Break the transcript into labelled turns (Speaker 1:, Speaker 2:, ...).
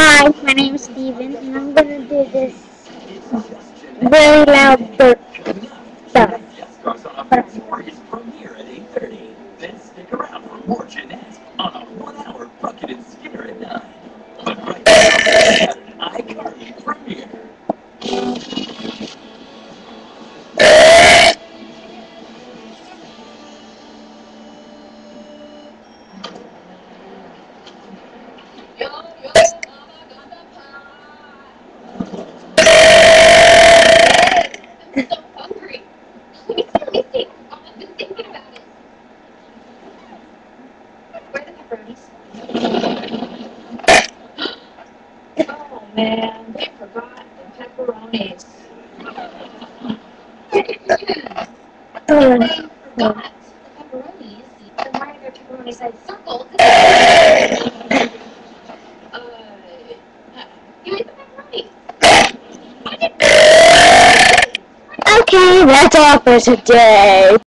Speaker 1: Hi, my name is Steven, and I'm gonna do this very loud burp stuff.
Speaker 2: For his premiere at 8:30. Then stick around for more Jeanette on a 1-hour Bucket and Skinner at 9. But right now, iCarly premiere.
Speaker 3: Yo, yo, mama got the pie. I'm so hungry. Let me see. Oh, I've been thinking about it. Where are the pepperonis? Oh man, they forgot the pepperonis. If they forgot the pepperonis, then why are their pepperoni size circle? You ate the pepperonis.
Speaker 1: Okay, that's all for today.